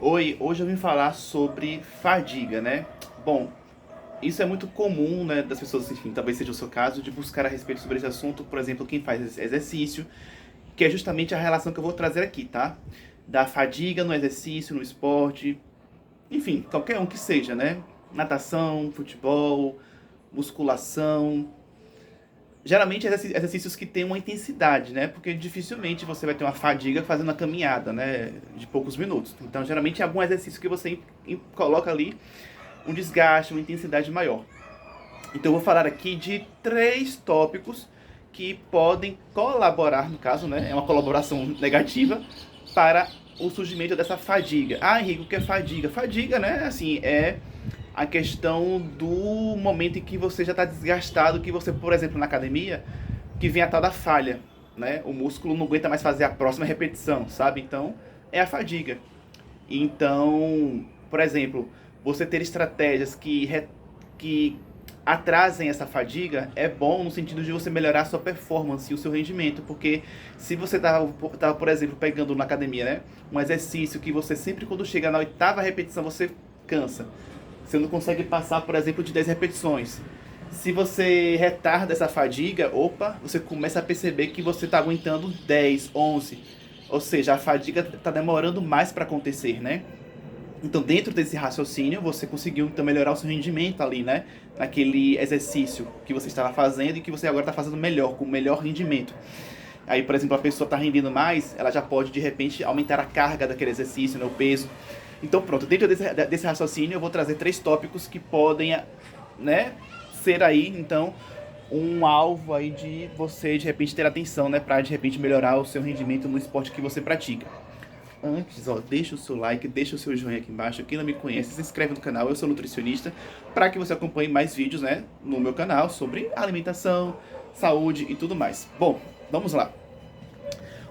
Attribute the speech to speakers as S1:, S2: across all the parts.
S1: Oi, hoje eu vim falar sobre fadiga, né? Bom, isso é muito comum, né, das pessoas, enfim, talvez seja o seu caso, de buscar a respeito sobre esse assunto, por exemplo, quem faz exercício, que é justamente a relação que eu vou trazer aqui, tá? Da fadiga no exercício, no esporte, enfim, qualquer um que seja, né? Natação, futebol, musculação, geralmente exercícios que têm uma intensidade, né? Porque dificilmente você vai ter uma fadiga fazendo uma caminhada, né? De poucos minutos. Então, geralmente é algum exercício que você coloca ali um desgaste, uma intensidade maior. Então, eu vou falar aqui de 3 tópicos que podem colaborar, no caso, né? É uma colaboração negativa para o surgimento dessa fadiga. Ah, Henrique, o que é fadiga? Fadiga, né? Assim, é a questão do momento em que você já está desgastado, que você, por exemplo, na academia, que vem a tal da falha, né? O músculo não aguenta mais fazer a próxima repetição, sabe? Então, é a fadiga. Então, por exemplo, você ter estratégias que atrasem essa fadiga é bom no sentido de você melhorar a sua performance e o seu rendimento, porque se você tá, por exemplo, pegando na academia, né, um exercício que você sempre quando chega na 8ª repetição você cansa, você não consegue passar, por exemplo, de 10 repetições. Se você retarda essa fadiga, opa, você começa a perceber que você está aguentando 10, 11. Ou seja, a fadiga está demorando mais para acontecer, né? Então, dentro desse raciocínio, você conseguiu então melhorar o seu rendimento ali, né? Naquele exercício que você estava fazendo e que você agora está fazendo melhor, com melhor rendimento. Aí, por exemplo, a pessoa está rendendo mais, ela já pode, de repente, aumentar a carga daquele exercício, né? O peso. Então, pronto, dentro desse raciocínio, eu vou trazer 3 tópicos que podem, né? Ser aí, então, um alvo aí de você, de repente, ter atenção, né? Para, de repente, melhorar o seu rendimento no esporte que você pratica. Antes, ó, deixa o seu like, deixa o seu joinha aqui embaixo. Quem não me conhece, se inscreve no canal. Eu sou nutricionista, para que você acompanhe mais vídeos, né, no meu canal sobre alimentação, saúde e tudo mais. Bom, vamos lá.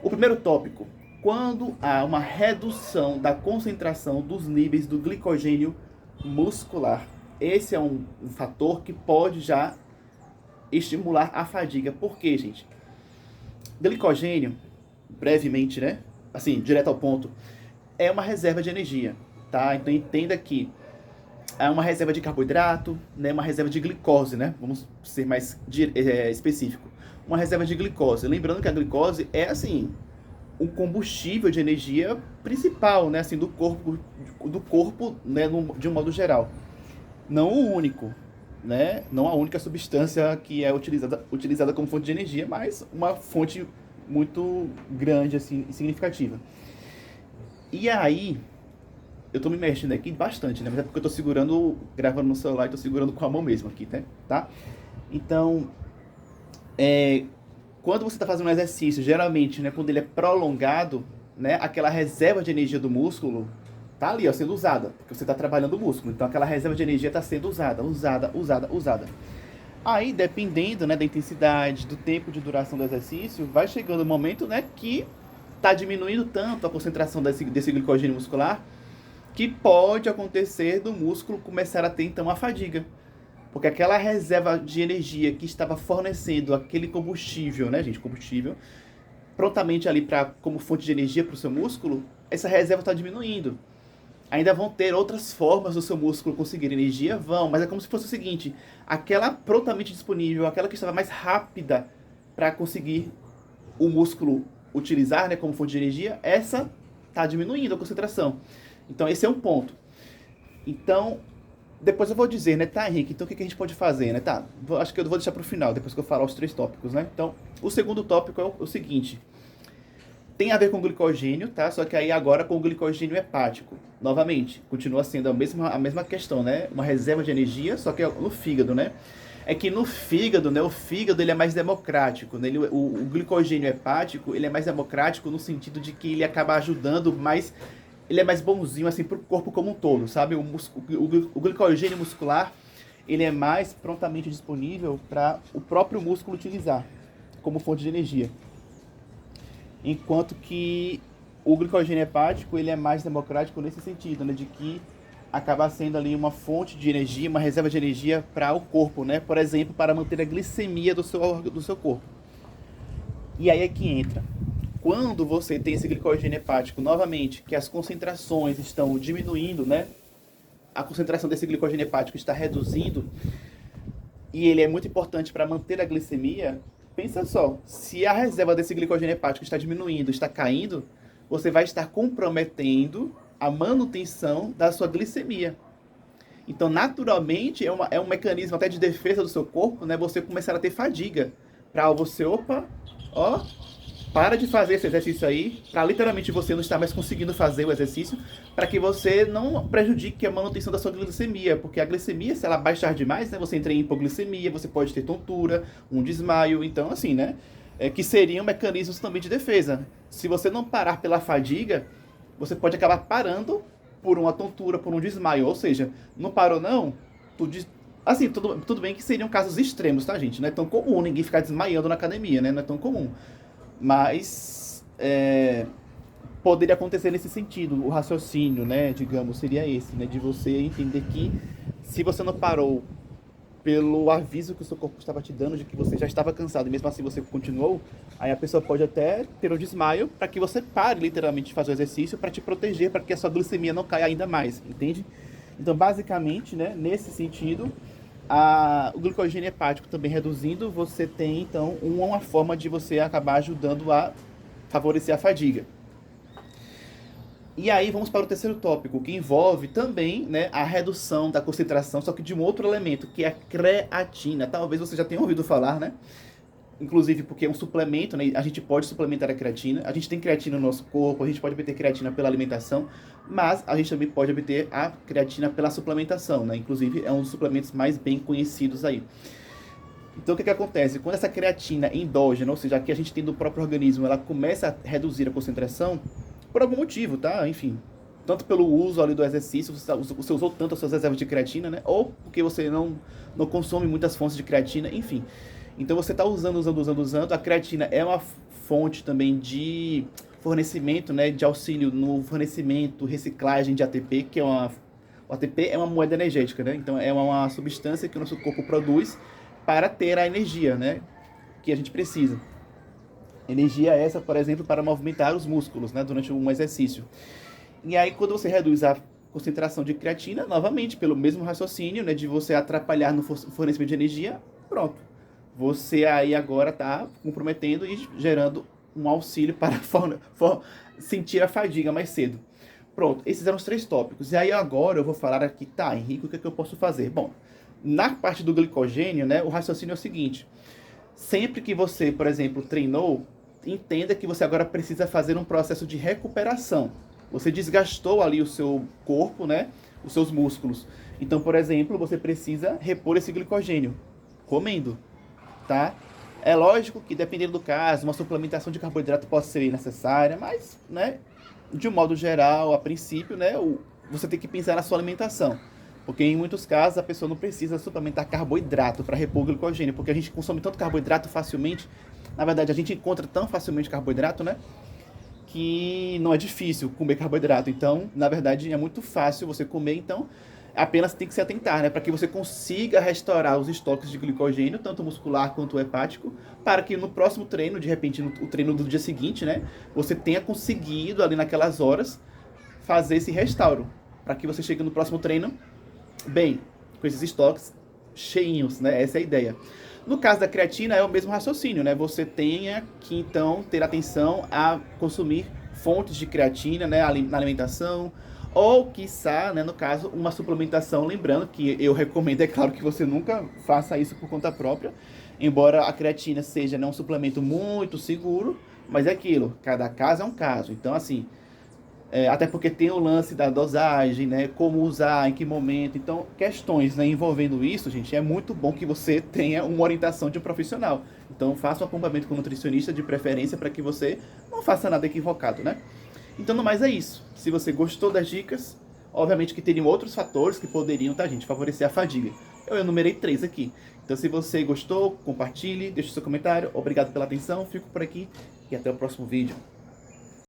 S1: O primeiro tópico: quando há uma redução da concentração dos níveis do glicogênio muscular. Esse é um fator que pode já estimular a fadiga. Por quê, gente? Glicogênio, brevemente, né? Assim, direto ao ponto, é uma reserva de energia, tá? Então entenda que é uma reserva de carboidrato, né? Uma reserva de glicose, né? Vamos ser mais específico. Uma reserva de glicose. Lembrando que a glicose é, assim, um combustível de energia principal, né? Assim, do corpo, né? De um modo geral. Não o único, né? Não a única substância que é utilizada como fonte de energia, mas uma fonte muito grande, assim, e significativa. E aí, eu tô me mexendo aqui bastante, né? Mas é porque eu tô segurando, gravando no celular e tô segurando com a mão mesmo aqui, né? Tá? Então, quando você tá fazendo um exercício, geralmente, né, quando ele é prolongado, né, aquela reserva de energia do músculo tá ali, ó, sendo usada, porque você tá trabalhando o músculo. Então, aquela reserva de energia tá sendo usada. Aí, dependendo, né, da intensidade, do tempo de duração do exercício, vai chegando o momento, né, que está diminuindo tanto a concentração desse glicogênio muscular que pode acontecer do músculo começar a ter, então, a fadiga. Porque aquela reserva de energia que estava fornecendo aquele combustível, né, gente, combustível, prontamente ali como fonte de energia para o seu músculo, essa reserva está diminuindo. Ainda vão ter outras formas do seu músculo conseguir energia? Vão, mas é como se fosse o seguinte: aquela prontamente disponível, aquela que estava mais rápida para conseguir o músculo utilizar, né, como fonte de energia, essa está diminuindo a concentração. Então, esse é um ponto. Então, depois eu vou dizer, né, tá, Henrique, então o que a gente pode fazer, né? Tá, acho que eu vou deixar para o final, depois que eu falar os 3 tópicos, né? Então, o segundo tópico é o seguinte: tem a ver com glicogênio, tá? Só que aí agora com o glicogênio hepático. Novamente, continua sendo a mesma questão, né? Uma reserva de energia, só que no fígado, né? É que no fígado, né? O fígado ele é mais democrático, né? O glicogênio hepático ele é mais democrático no sentido de que ele acaba ajudando mais, ele é mais bonzinho assim para o corpo como um todo, sabe? O glicogênio muscular ele é mais prontamente disponível para o próprio músculo utilizar como fonte de energia. Enquanto que o glicogênio hepático ele é mais democrático nesse sentido, né, de que acaba sendo ali uma fonte de energia, uma reserva de energia para o corpo, né? Por exemplo, para manter a glicemia do seu corpo. E aí é que entra. quando você tem esse glicogênio hepático novamente, que as concentrações estão diminuindo, né? A concentração desse glicogênio hepático está reduzindo, e ele é muito importante para manter a glicemia. Pensa só, se a reserva desse glicogênio hepático está diminuindo, está caindo, você vai estar comprometendo a manutenção da sua glicemia. Então, naturalmente, é um mecanismo até de defesa do seu corpo, né? Você começar a ter fadiga. Para você, opa, ó, para de fazer esse exercício aí, para literalmente você não estar mais conseguindo fazer o exercício, para que você não prejudique a manutenção da sua glicemia, porque a glicemia, se ela baixar demais, né, você entra em hipoglicemia, você pode ter tontura, um desmaio, então assim, né, que seriam mecanismos também de defesa. Se você não parar pela fadiga, você pode acabar parando por uma tontura, por um desmaio, ou seja, não parou não, assim, tudo bem que seriam casos extremos, tá, gente? Não é tão comum ninguém ficar desmaiando na academia, né? Não é tão comum. Mas poderia acontecer nesse sentido. O raciocínio, né, digamos, seria esse, né? De você entender que se você não parou pelo aviso que o seu corpo estava te dando de que você já estava cansado e mesmo assim você continuou, aí a pessoa pode até ter um desmaio para que você pare literalmente de fazer o exercício para te proteger, para que a sua glicemia não caia ainda mais, entende? Então, basicamente, né, nesse sentido, o glicogênio hepático também reduzindo, você tem, então, uma forma de você acabar ajudando a favorecer a fadiga. E aí vamos para o terceiro tópico, que envolve também, né, a redução da concentração, só que de um outro elemento, que é a creatina. Talvez você já tenha ouvido falar, né? Inclusive porque é um suplemento, né? A gente pode suplementar a creatina. A gente tem creatina no nosso corpo, a gente pode obter creatina pela alimentação, mas a gente também pode obter a creatina pela suplementação, né? Inclusive é um dos suplementos mais bem conhecidos aí. Então o que acontece? Quando essa creatina endógena, ou seja, aqui a gente tem do próprio organismo, ela começa a reduzir a concentração, por algum motivo, tá? Enfim, tanto pelo uso ali do exercício, você usou tanto as suas reservas de creatina, né? Ou porque você não consome muitas fontes de creatina, enfim. Então você está usando. A creatina é uma fonte também de fornecimento, né? De auxílio no fornecimento, reciclagem de ATP, que é o ATP é uma moeda energética, né? Então é uma substância que o nosso corpo produz para ter a energia, né? Que a gente precisa. Energia essa, por exemplo, para movimentar os músculos, né, durante um exercício. E aí, quando você reduz a concentração de creatina, novamente, pelo mesmo raciocínio, né, de você atrapalhar no fornecimento de energia, pronto. Você aí agora está comprometendo e gerando um auxílio para sentir a fadiga mais cedo. Pronto, esses eram os 3 tópicos. E aí agora eu vou falar aqui, tá, Henrique, o que é que eu posso fazer? Bom, na parte do glicogênio, né, o raciocínio é o seguinte. Sempre que você, por exemplo, treinou, entenda que você agora precisa fazer um processo de recuperação. Você desgastou ali o seu corpo, né? Os seus músculos. Então, por exemplo, você precisa repor esse glicogênio comendo, tá? É lógico que, dependendo do caso, uma suplementação de carboidrato pode ser necessária, mas, né, de um modo geral, a princípio, né, você tem que pensar na sua alimentação. Porque em muitos casos a pessoa não precisa suplementar carboidrato para repor o glicogênio, porque a gente consome tanto carboidrato facilmente, na verdade a gente encontra tão facilmente carboidrato, né, que não é difícil comer carboidrato. Então, na verdade, é muito fácil você comer, então apenas tem que se atentar, né, para que você consiga restaurar os estoques de glicogênio, tanto muscular quanto hepático, para que no próximo treino, de repente no treino do dia seguinte, né, você tenha conseguido ali naquelas horas fazer esse restauro, para que você chegue no próximo treino bem, com esses estoques cheinhos, né? Essa é a ideia. No caso da creatina é o mesmo raciocínio, né? Você tenha que então ter atenção a consumir fontes de creatina, né, na alimentação, ou quiçá, né, no caso, uma suplementação, lembrando que eu recomendo, é claro, que você nunca faça isso por conta própria, embora a creatina seja, né, um suplemento muito seguro, mas é aquilo, cada caso é um caso. Então, assim, até porque tem o lance da dosagem, né? Como usar, em que momento. Então, questões, né, envolvendo isso, gente, é muito bom que você tenha uma orientação de um profissional. Então, faça um acompanhamento com um nutricionista de preferência para que você não faça nada equivocado, né? Então, no mais é isso. Se você gostou das dicas, obviamente que teriam outros fatores que poderiam, tá, gente, favorecer a fadiga. Eu enumerei 3 aqui. Então, se você gostou, compartilhe, deixe seu comentário. Obrigado pela atenção, fico por aqui e até o próximo vídeo.